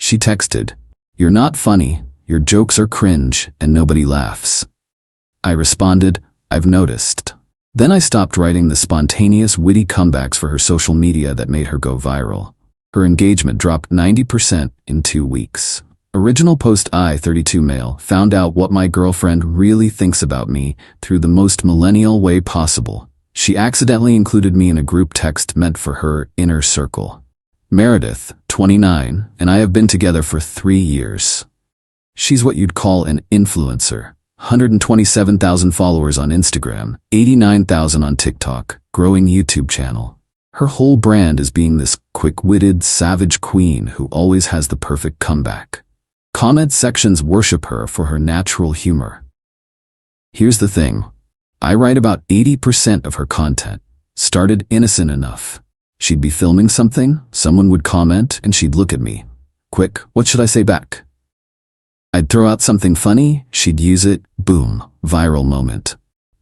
She texted, "You're not funny, your jokes are cringe, and nobody laughs." I responded, "I've noticed." Then I stopped writing the spontaneous, witty comebacks for her social media that made her go viral. Her engagement dropped 90% in 2 weeks. Original post: I, 32 male, found out what my girlfriend really thinks about me through the most millennial way possible. She accidentally included me in a group text meant for her inner circle. Meredith, 29, and I have been together for 3 years. She's what you'd call an influencer. 127,000 followers on Instagram, 89,000 on TikTok, growing YouTube channel. Her whole brand is being this quick-witted, savage queen who always has the perfect comeback. Comment sections worship her for her natural humor. Here's the thing. I write about 80% of her content. Started innocent enough. She'd be filming something, someone would comment, and she'd look at me. Quick, what should I say back? I'd throw out something funny, she'd use it, boom, viral moment.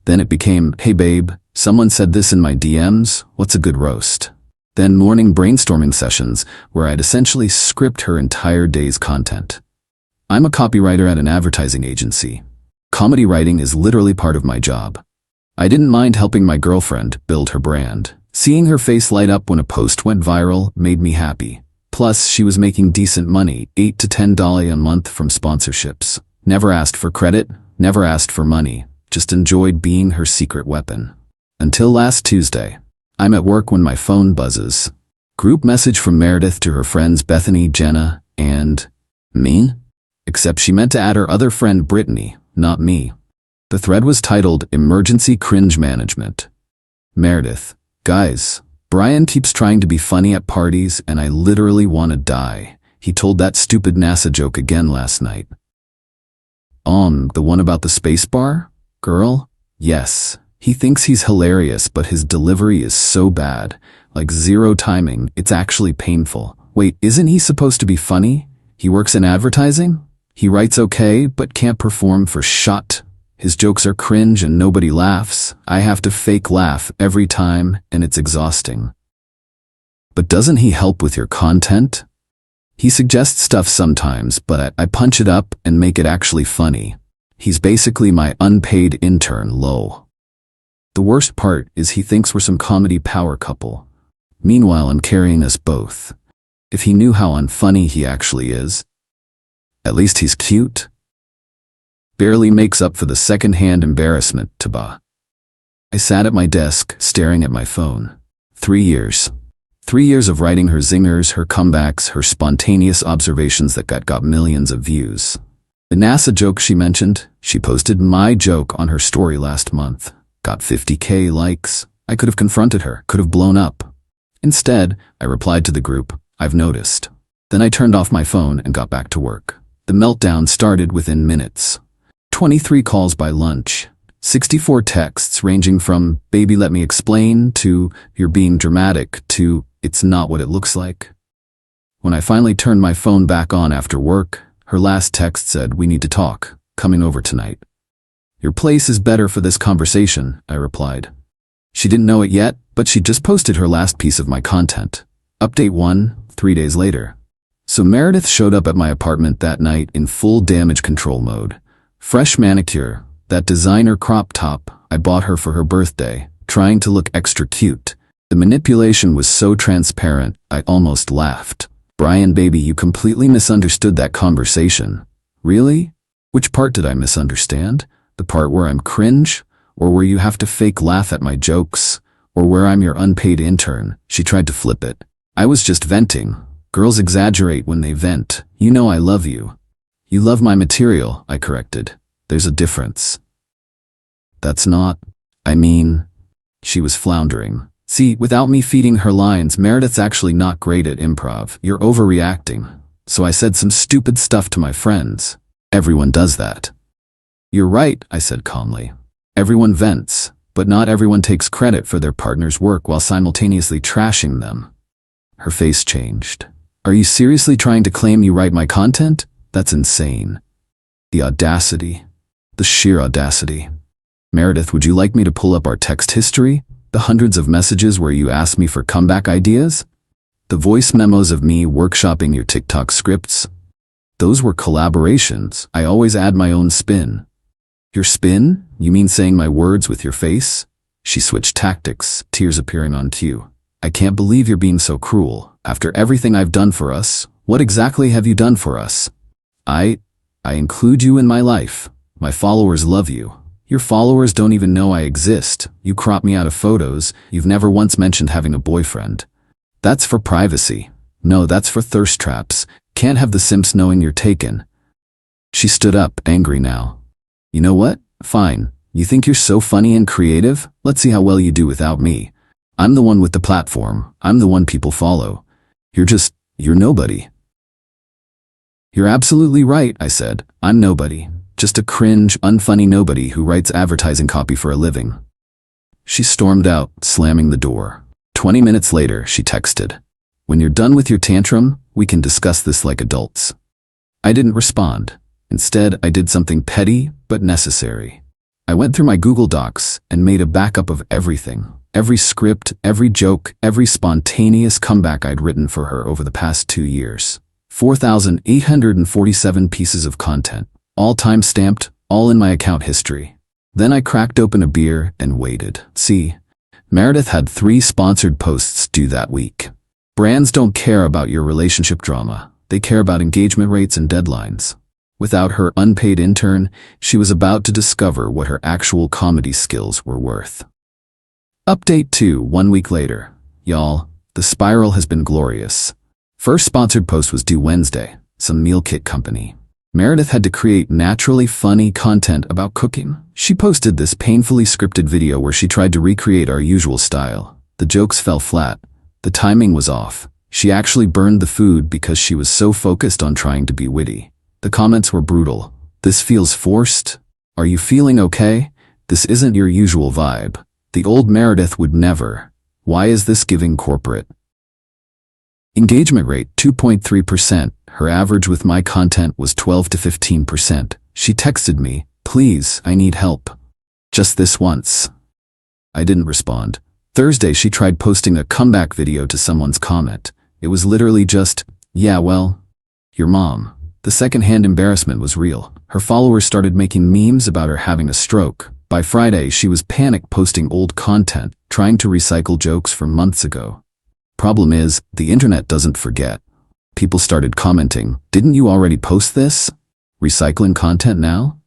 Then it became, "Hey babe, someone said this in my DMs, what's a good roast?" Then morning brainstorming sessions where I'd essentially script her entire day's content. I'm a copywriter at an advertising agency. Comedy writing is literally part of my job. I didn't mind helping my girlfriend build her brand. Seeing her face light up when a post went viral made me happy. Plus, she was making decent money, $8 to $10 a month from sponsorships. Never asked for credit, never asked for money, just enjoyed being her secret weapon. Until last Tuesday. I'm at work when my phone buzzes. Group message from Meredith to her friends Bethany, Jenna, and me? Except she meant to add her other friend Brittany, not me. The thread was titled Emergency Cringe Management. Meredith, "Guys, Brian keeps trying to be funny at parties and I literally want to die. He told that stupid NASA joke again last night." The one about the space bar? Girl? Yes. He thinks he's hilarious, but his delivery is so bad. Like zero timing, it's actually painful. Wait, isn't he supposed to be funny? He works in advertising? He writes okay, but can't perform for shit. His jokes are cringe and nobody laughs. I have to fake laugh every time, and it's exhausting. But doesn't he help with your content? He suggests stuff sometimes, but I punch it up and make it actually funny. He's basically my unpaid intern, lol. The worst part is he thinks we're some comedy power couple. Meanwhile, I'm carrying us both. If he knew how unfunny he actually is. At least he's cute. Barely makes up for the second-hand embarrassment, Taba. I sat at my desk, staring at my phone. 3 years. 3 years of writing her zingers, her comebacks, her spontaneous observations that got millions of views. The NASA joke she mentioned, she posted my joke on her story last month. Got 50K likes. I could have confronted her, could have blown up. Instead, I replied to the group, "I've noticed." Then I turned off my phone and got back to work. The meltdown started within minutes. 23 calls by lunch. 64 texts ranging from, "Baby, let me explain," to, "You're being dramatic," to, "It's not what it looks like." When I finally turned my phone back on after work, her last text said, "We need to talk. Coming over tonight." "Your place is better for this conversation," I replied. She didn't know it yet, but she just posted her last piece of my content. Update 1, 3 days later. So Meredith showed up at my apartment that night in full damage control mode. Fresh manicure, that designer crop top I bought her for her birthday, trying to look extra cute. The manipulation was so transparent, I almost laughed. "Brian, baby, you completely misunderstood that conversation." "Really? Which part did I misunderstand? The part where I'm cringe? Or where you have to fake laugh at my jokes? Or where I'm your unpaid intern?" She tried to flip it. "I was just venting. Girls exaggerate when they vent. You know I love you." "You love my material," I corrected. "There's a difference." "That's not, I mean..." She was floundering. "See, without me feeding her lines, Meredith's actually not great at improv. You're overreacting." So I said some stupid stuff to my friends. Everyone does that. "You're right," I said calmly. "Everyone vents, but not everyone takes credit for their partner's work while simultaneously trashing them." Her face changed. "Are you seriously trying to claim you write my content? That's insane." The audacity. The sheer audacity. "Meredith, would you like me to pull up our text history? The hundreds of messages where you asked me for comeback ideas? The voice memos of me workshopping your TikTok scripts? Those were collaborations. I always add my own spin. Your spin? You mean saying my words with your face? She switched tactics, tears appearing on cue. I can't believe you're being so cruel. After everything I've done for us, what exactly have you done for us? I include you in my life. My followers love you. Your followers don't even know I exist. You crop me out of photos. You've never once mentioned having a boyfriend. That's for privacy. No, that's for thirst traps. Can't have the simps knowing you're taken. She stood up, angry now. You know what? Fine. You think you're so funny and creative? Let's see how well you do without me. I'm the one with the platform. I'm the one people follow. You're nobody. You're absolutely right, I said. I'm nobody. Just a cringe, unfunny nobody who writes advertising copy for a living. She stormed out, slamming the door. 20 minutes later, she texted. When you're done with your tantrum, we can discuss this like adults. I didn't respond. Instead, I did something petty, but necessary. I went through my Google Docs and made a backup of everything. Every script, every joke, every spontaneous comeback I'd written for her over the past 2 years. 4,847 pieces of content, all time-stamped, all in my account history. Then I cracked open a beer and waited. See, Meredith had 3 sponsored posts due that week. Brands don't care about your relationship drama. They care about engagement rates and deadlines. Without her unpaid intern, she was about to discover what her actual comedy skills were worth. Update 2, 1 week later. Y'all, the spiral has been glorious. First sponsored post was due Wednesday, some meal kit company. Meredith had to create naturally funny content about cooking. She posted this painfully scripted video where she tried to recreate our usual style. The jokes fell flat. The timing was off. She actually burned the food because she was so focused on trying to be witty. The comments were brutal. This feels forced. Are you feeling okay? This isn't your usual vibe. The old Meredith would never. Why is this giving corporate? Engagement rate 2.3%. Her average with my content was 12 to 15%. She texted me, please, I need help. Just this once. I didn't respond. Thursday she tried posting a comeback video to someone's comment. It was literally just, yeah well, your mom. The secondhand embarrassment was real. Her followers started making memes about her having a stroke. By Friday she was panic posting old content, trying to recycle jokes from months ago. Problem is, the internet doesn't forget. People started commenting, didn't you already post this? Recycling content now?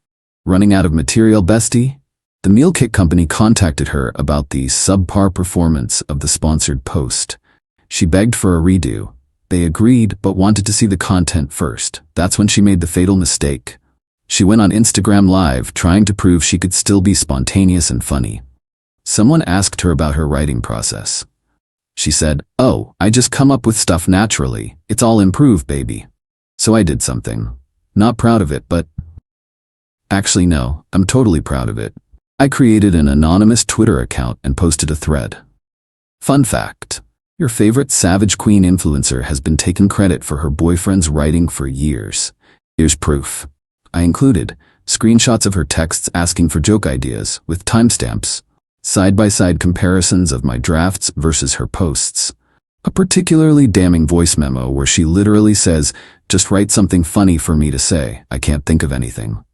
Running out of material, bestie? The meal kit company contacted her about the subpar performance of the sponsored post. She begged for a redo. They agreed, but wanted to see the content first. That's when she made the fatal mistake. She went on Instagram Live trying to prove she could still be spontaneous and funny. Someone asked her about her writing process. She said, oh, I just come up with stuff naturally. It's all improv, baby. So I did something. Not proud of it, but... Actually, no, I'm totally proud of it. I created an anonymous Twitter account and posted a thread. Fun fact. Your favorite Savage Queen influencer has been taking credit for her boyfriend's writing for years. Here's proof. I included screenshots of her texts asking for joke ideas with timestamps, side-by-side comparisons of my drafts versus her posts, a particularly damning voice memo where she literally says, just write something funny for me to say, I can't think of anything.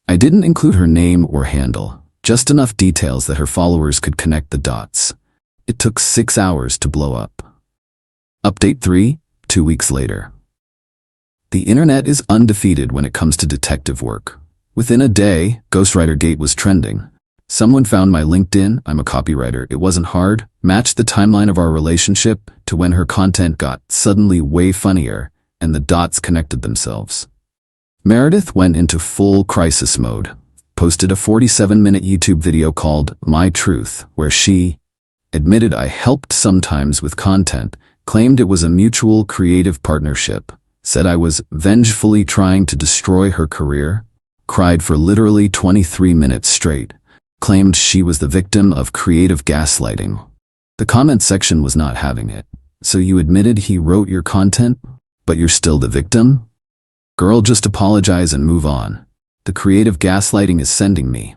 I didn't include her name or handle, just enough details that her followers could connect the dots. It took 6 hours to blow up. Update 3, 2 weeks later. The internet is undefeated when it comes to detective work. Within a day, Ghostwritergate was trending. Someone found my LinkedIn, I'm a copywriter, it wasn't hard, matched the timeline of our relationship to when her content got suddenly way funnier, and the dots connected themselves. Meredith went into full crisis mode, posted a 47-minute YouTube video called My Truth, where she admitted I helped sometimes with content, claimed it was a mutual creative partnership, said I was vengefully trying to destroy her career, cried for literally 23 minutes straight, claimed she was the victim of creative gaslighting. The comment section was not having it. So you admitted he wrote your content, but you're still the victim? Girl, just apologize and move on. The creative gaslighting is sending me.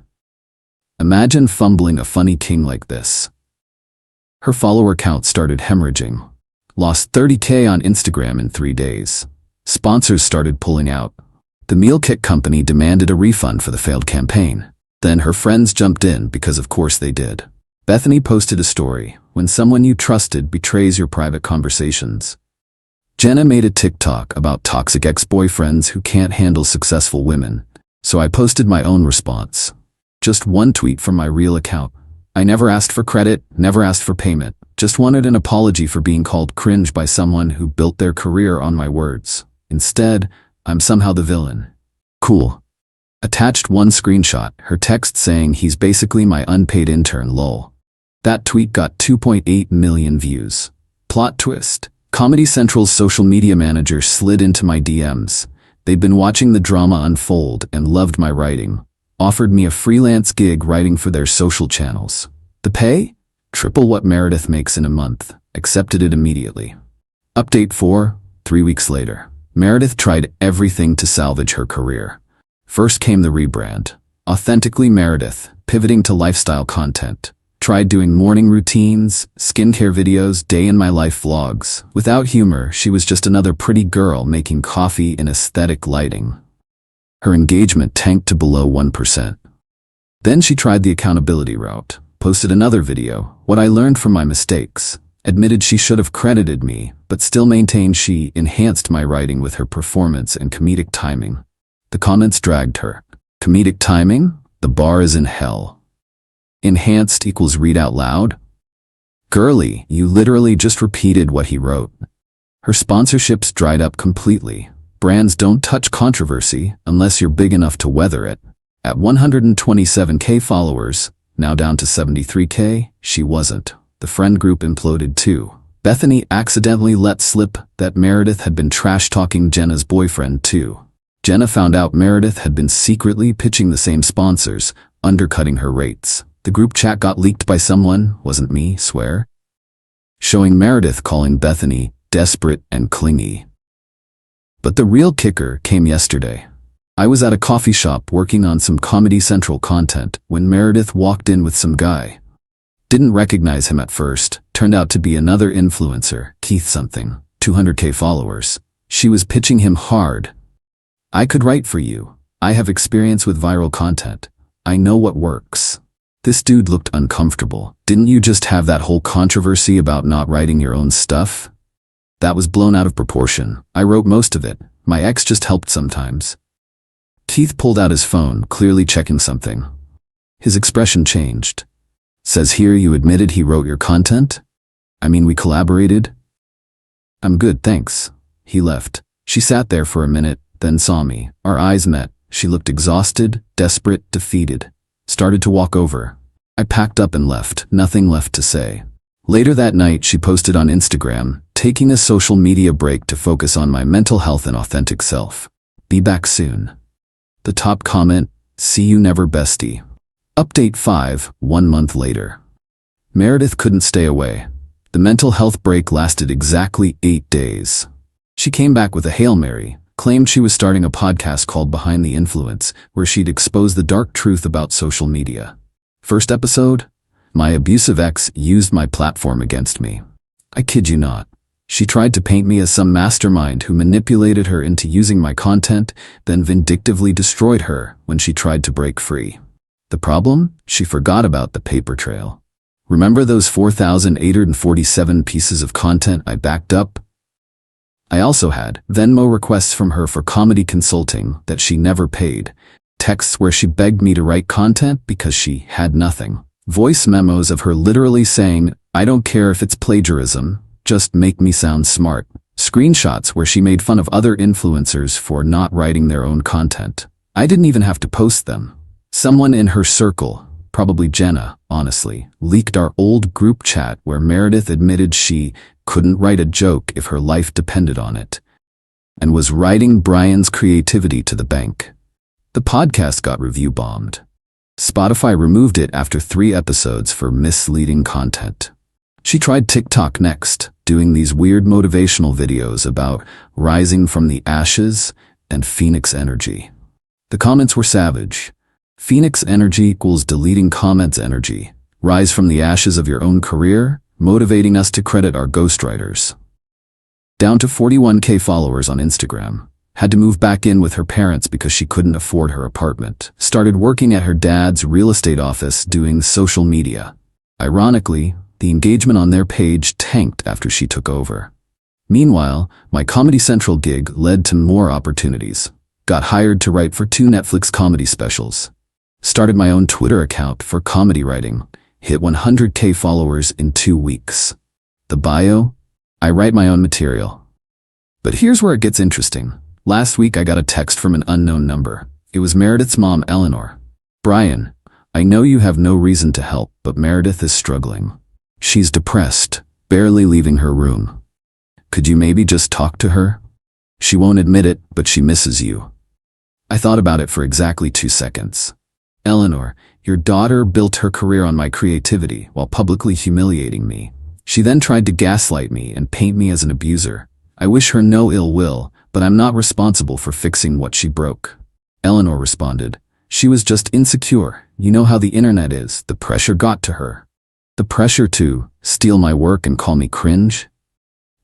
Imagine fumbling a funny king like this. Her follower count started hemorrhaging. Lost 30K on Instagram in 3 days. Sponsors started pulling out. The meal kit company demanded a refund for the failed campaign. Then her friends jumped in because of course they did. Bethany posted a story, when someone you trusted betrays your private conversations. Jenna made a TikTok about toxic ex-boyfriends who can't handle successful women, so I posted my own response. Just one tweet from my real account. I never asked for credit, never asked for payment, just wanted an apology for being called cringe by someone who built their career on my words. Instead, I'm somehow the villain. Cool. Attached one screenshot, her text saying he's basically my unpaid intern lol. That tweet got 2.8 million views. Plot twist. Comedy Central's social media manager slid into my DMs. They'd been watching the drama unfold and loved my writing. Offered me a freelance gig writing for their social channels. The pay? Triple what Meredith makes in a month. Accepted it immediately. Update 4, 3 weeks later. Meredith tried everything to salvage her career. First came the rebrand. Authentically Meredith, pivoting to lifestyle content. Tried doing morning routines, skincare videos, day-in-my-life vlogs. Without humor, she was just another pretty girl making coffee in aesthetic lighting. Her engagement tanked to below 1%. Then she tried the accountability route. Posted another video, what I learned from my mistakes. Admitted she should have credited me, but still maintained she enhanced my writing with her performance and comedic timing. The comments dragged her. Comedic timing? The bar is in hell. Enhanced equals read out loud? Girly, you literally just repeated what he wrote. Her sponsorships dried up completely. Brands don't touch controversy unless you're big enough to weather it. At 127K followers, now down to 73K, she wasn't. The friend group imploded too. Bethany accidentally let slip that Meredith had been trash-talking Jenna's boyfriend too. Jenna found out Meredith had been secretly pitching the same sponsors, undercutting her rates. The group chat got leaked by someone, wasn't me, swear, showing Meredith calling Bethany desperate and clingy. But the real kicker came yesterday. I was at a coffee shop working on some Comedy Central content when Meredith walked in with some guy. Didn't recognize him at first, turned out to be another influencer, Keith something, 200K followers. She was pitching him hard. I could write for you. I have experience with viral content. I know what works. This dude looked uncomfortable. Didn't you just have that whole controversy about not writing your own stuff? That was blown out of proportion. I wrote most of it. My ex just helped sometimes. Keith pulled out his phone, clearly checking something. His expression changed. Says here you admitted he wrote your content? I mean, we collaborated? I'm good, thanks. He left. She sat there for a minute, then saw me. Our eyes met. She looked exhausted, desperate, defeated. Started to walk over. I packed up and left, nothing left to say. Later that night, she posted on Instagram, taking a social media break to focus on my mental health and authentic self. Be back soon. The top comment, see you never bestie. Update 5, 1 month later. Meredith couldn't stay away. The mental health break lasted exactly 8 days. She came back with a Hail Mary, claimed she was starting a podcast called Behind the Influence, where she'd expose the dark truth about social media. First episode? My abusive ex used my platform against me. I kid you not. She tried to paint me as some mastermind who manipulated her into using my content, then vindictively destroyed her when she tried to break free. The problem? She forgot about the paper trail. Remember those 4,847 pieces of content I backed up? I also had Venmo requests from her for comedy consulting that she never paid, texts where she begged me to write content because she had nothing, voice memos of her literally saying, I don't care if it's plagiarism, just make me sound smart, screenshots where she made fun of other influencers for not writing their own content. I didn't even have to post them. Someone in her circle, probably Jenna, honestly, leaked our old group chat where Meredith admitted she couldn't write a joke if her life depended on it, and was riding Brian's creativity to the bank. The podcast got review bombed. Spotify removed it after 3 episodes for misleading content. She tried TikTok next, doing these weird motivational videos about rising from the ashes and Phoenix energy. The comments were savage. Phoenix energy equals deleting comments energy. Rise from the ashes of your own career, motivating us to credit our ghostwriters. Down to 41K followers on Instagram. Had to move back in with her parents because she couldn't afford her apartment. Started working at her dad's real estate office doing social media. Ironically, the engagement on their page tanked after she took over. Meanwhile, my Comedy Central gig led to more opportunities. Got hired to write for 2 Netflix comedy specials. Started my own Twitter account for comedy writing. Hit 100K followers in 2 weeks. The bio? I write my own material. But here's where it gets interesting. Last week I got a text from an unknown number. It was Meredith's mom, Eleanor. "Brian, I know you have no reason to help, but Meredith is struggling. She's depressed, barely leaving her room. Could you maybe just talk to her? She won't admit it, but she misses you." I thought about it for exactly 2 seconds. "Eleanor, your daughter built her career on my creativity while publicly humiliating me. She then tried to gaslight me and paint me as an abuser. I wish her no ill will, but I'm not responsible for fixing what she broke." Eleanor responded, "She was just insecure. You know how the internet is. The pressure got to her." The pressure to steal my work and call me cringe?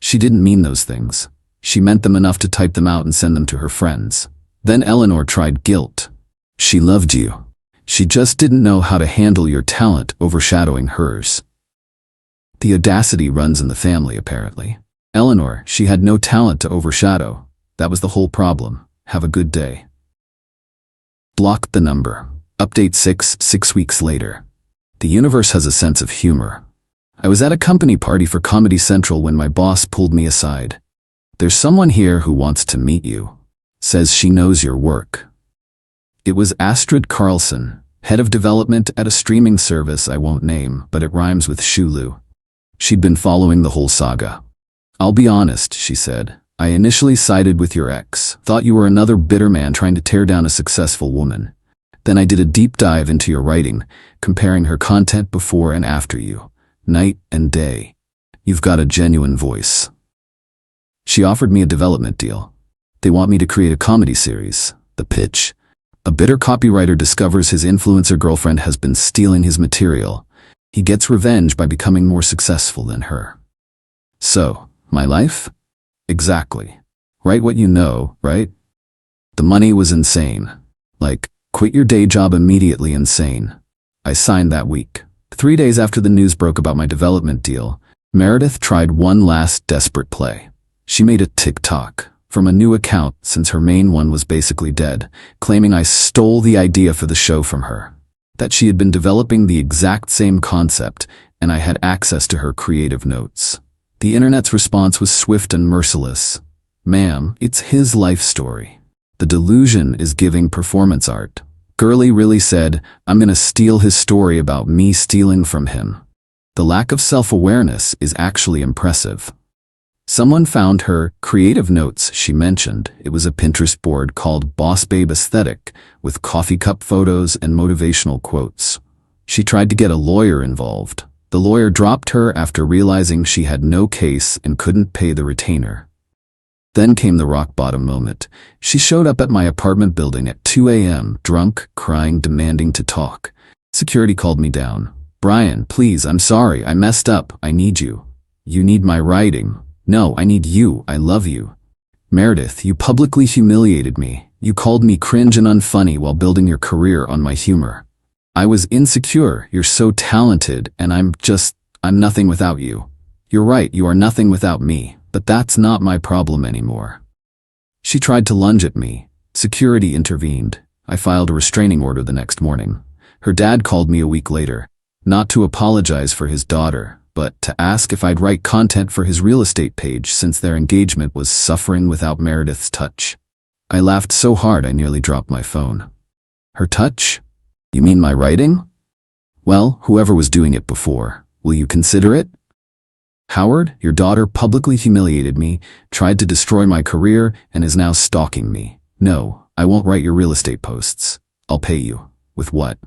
She didn't mean those things. She meant them enough to type them out and send them to her friends. Then Eleanor tried guilt. She loved you. She just didn't know how to handle your talent overshadowing hers. The audacity runs in the family, apparently. Eleanor, she had no talent to overshadow. That was the whole problem. Have a good day. Blocked the number. Update 6 weeks later. The universe has a sense of humor. I was at a company party for Comedy Central when my boss pulled me aside. "There's someone here who wants to meet you. Says she knows your work." It was Astrid Carlson, head of development at a streaming service I won't name, but it rhymes with Shulu. She'd been following the whole saga. "I'll be honest," she said. "I initially sided with your ex, thought you were another bitter man trying to tear down a successful woman. Then I did a deep dive into your writing, comparing her content before and after you, night and day. You've got a genuine voice." She offered me a development deal. They want me to create a comedy series. The pitch: a bitter copywriter discovers his influencer girlfriend has been stealing his material. He gets revenge by becoming more successful than her. So, my life? Exactly. Write what you know, right? The money was insane. Like, quit your day job immediately insane. I signed that week. 3 days after the news broke about my development deal, Meredith tried one last desperate play. She made a TikTok from a new account since her main one was basically dead, claiming I stole the idea for the show from her. That she had been developing the exact same concept and I had access to her creative notes. The internet's response was swift and merciless. "Ma'am, it's his life story. The delusion is giving performance art. Qley really said, I'm gonna steal his story about me stealing from him. The lack of self-awareness is actually impressive." Someone found her creative notes, she mentioned. It was a Pinterest board called Boss Babe Aesthetic, with coffee cup photos and motivational quotes. She tried to get a lawyer involved. The lawyer dropped her after realizing she had no case and couldn't pay the retainer. Then came the rock bottom moment. She showed up at my apartment building at 2 a.m., drunk, crying, demanding to talk. Security called me down. "Brian, please, I'm sorry, I messed up, I need you. You need my writing. No, I need you, I love you. Meredith, you publicly humiliated me. You called me cringe and unfunny while building your career on my humor. I was insecure, you're so talented, and I'm nothing without you. You're right, you are nothing without me, but that's not my problem anymore." She tried to lunge at me. Security intervened. I filed a restraining order the next morning. Her dad called me a week later, not to apologize for his daughter, but to ask if I'd write content for his real estate page since their engagement was suffering without Meredith's touch. I laughed so hard I nearly dropped my phone. Her touch? You mean my writing? Well, whoever was doing it before, will you consider it? Howard, your daughter publicly humiliated me, tried to destroy my career, and is now stalking me. No, I won't write your real estate posts. I'll pay you. With what?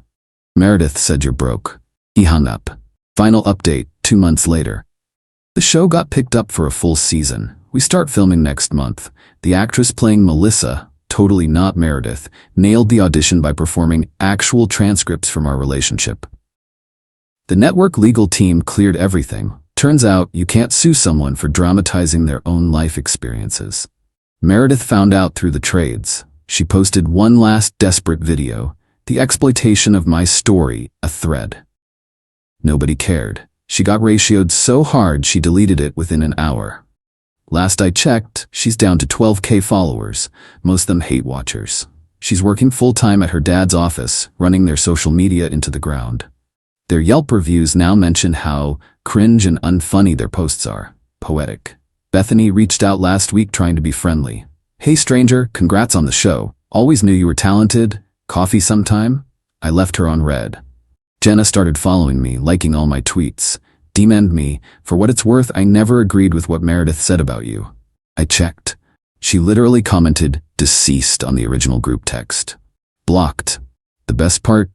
Meredith said you're broke. He hung up. Final update, 2 months later. The show got picked up for a full season. We start filming next month. The actress playing Melissa, totally not Meredith, nailed the audition by performing actual transcripts from our relationship. The network legal team cleared everything. Turns out you can't sue someone for dramatizing their own life experiences. Meredith found out through the trades. She posted one last desperate video, the exploitation of my story, a thread. Nobody cared. She got ratioed so hard she deleted it within an hour. Last I checked, she's down to 12K followers, most of them hate watchers. She's working full-time at her dad's office, running their social media into the ground. Their Yelp reviews now mention how cringe and unfunny their posts are. Poetic. Bethany reached out last week trying to be friendly. Hey stranger, congrats on the show. Always knew you were talented. Coffee sometime? I left her on red. Jenna started following me, liking all my tweets. DM'd me. For what it's worth, I never agreed with what Meredith said about you. I checked. She literally commented, deceased on the original group text. Blocked. The best part?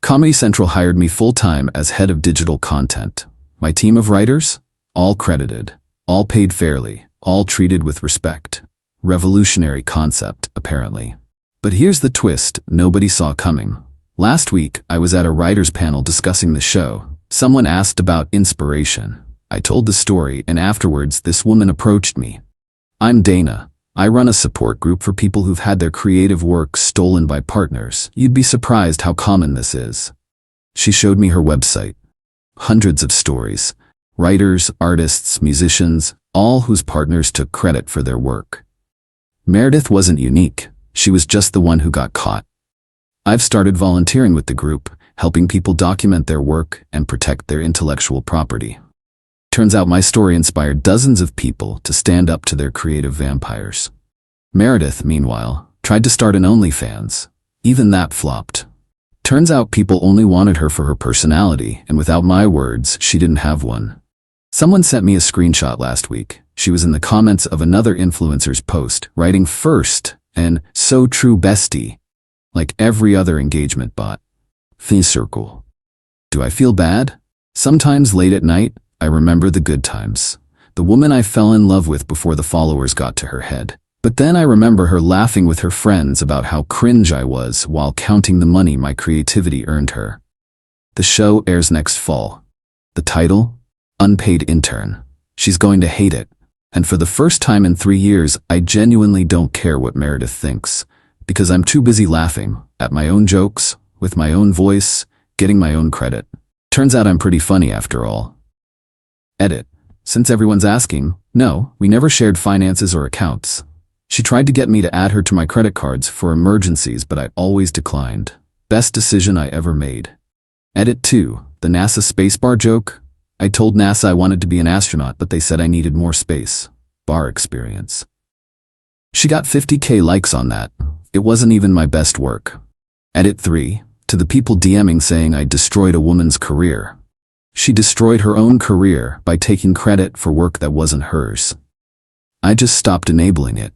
Comedy Central hired me full-time as head of digital content. My team of writers? All credited. All paid fairly. All treated with respect. Revolutionary concept, apparently. But here's the twist nobody saw coming. Last week, I was at a writers' panel discussing the show. Someone asked about inspiration. I told the story, and afterwards, this woman approached me. I'm Dana. I run a support group for people who've had their creative work stolen by partners. You'd be surprised how common this is. She showed me her website. Hundreds of stories. Writers, artists, musicians, all whose partners took credit for their work. Meredith wasn't unique. She was just the one who got caught. I've started volunteering with the group, helping people document their work and protect their intellectual property. Turns out my story inspired dozens of people to stand up to their creative vampires. Meredith, meanwhile, tried to start an OnlyFans. Even that flopped. Turns out people only wanted her for her personality, and without my words, she didn't have one. Someone sent me a screenshot last week. She was in the comments of another influencer's post, writing first and so true bestie, like every other engagement bot. Fee circle. Do I feel bad? Sometimes late at night, I remember the good times. The woman I fell in love with before the followers got to her head. But then I remember her laughing with her friends about how cringe I was while counting the money my creativity earned her. The show airs next fall. The title? Unpaid Intern. She's going to hate it. And for the first time in 3 years, I genuinely don't care what Meredith thinks, because I'm too busy laughing at my own jokes, with my own voice, getting my own credit. Turns out I'm pretty funny after all. Edit. Since everyone's asking, no, we never shared finances or accounts. She tried to get me to add her to my credit cards for emergencies, but I always declined. Best decision I ever made. Edit 2. The NASA spacebar joke? I told NASA I wanted to be an astronaut, but they said I needed more space. Bar experience. She got 50K likes on that. It wasn't even my best work. Edit 3. To the people DMing saying I destroyed a woman's career. She destroyed her own career by taking credit for work that wasn't hers. I just stopped enabling it.